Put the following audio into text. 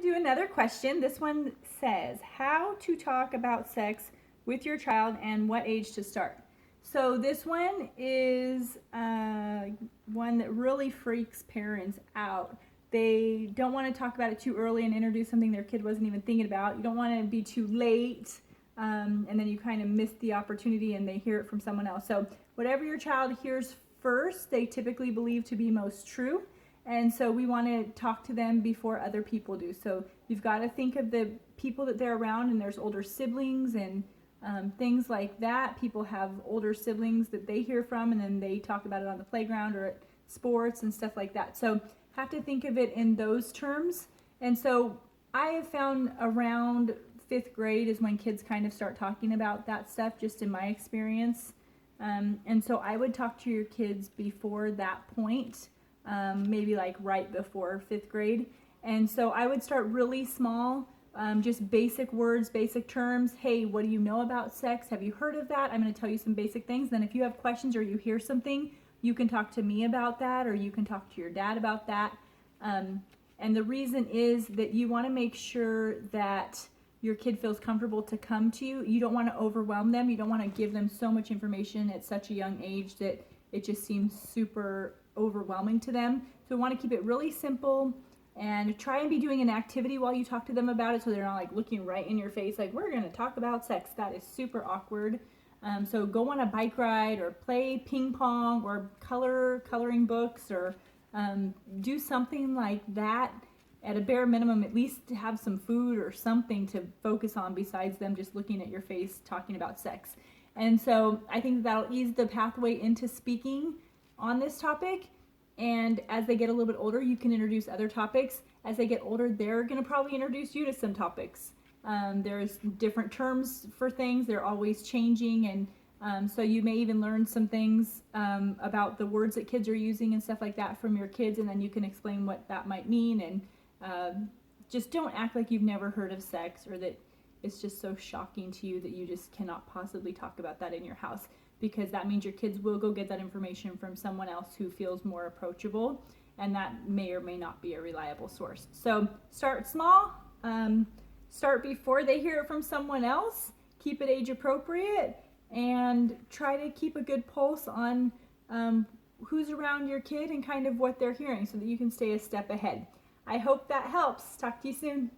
do another question. This one says, how to talk about sex with your child and what age to start. So this one is one that really freaks parents out. They don't want to talk about it too early and introduce something their kid wasn't even thinking about. You don't want to be too late, and then you kind of miss the opportunity and they hear it from someone else. So whatever your child hears first, they typically believe to be most true. And so we want to talk to them before other people do. So you've got to think of the people that they're around, and there's older siblings and things like that. People have older siblings that they hear from, and then they talk about it on the playground or at sports and stuff like that. So have to think of it in those terms. And so I have found around 5th grade is when kids kind of start talking about that stuff, just in my experience. And so I would talk to your kids before that point. Maybe like right before 5th grade. And so I would start really small, just basic words, basic terms. Hey, what do you know about sex? Have you heard of that? I'm going to tell you some basic things. Then if you have questions or you hear something, you can talk to me about that, or you can talk to your dad about that. And the reason is that you want to make sure that your kid feels comfortable to come to you. You don't want to overwhelm them. You don't want to give them so much information at such a young age that it just seems super overwhelming to them. So we want to keep it really simple and try and be doing an activity while you talk to them about it, so they're not like looking right in your face like, we're going to talk about sex. That is super awkward. So go on a bike ride or play ping pong or coloring books, or do something like that. At a bare minimum, at least to have some food or something to focus on besides them just looking at your face talking about sex. And so I think that'll ease the pathway into speaking on this topic. And as they get a little bit older, you can introduce other topics. As they get older, they're going to probably introduce you to some topics. There's different terms for things. They're always changing. And so you may even learn some things about the words that kids are using and stuff like that from your kids. And then you can explain what that might mean. And just don't act like you've never heard of sex, or that it's just so shocking to you that you just cannot possibly talk about that in your house, because that means your kids will go get that information from someone else who feels more approachable, and that may or may not be a reliable source. So start small, start before they hear it from someone else, keep it age appropriate, and try to keep a good pulse on who's around your kid and kind of what they're hearing, so that you can stay a step ahead. I hope that helps. Talk to you soon.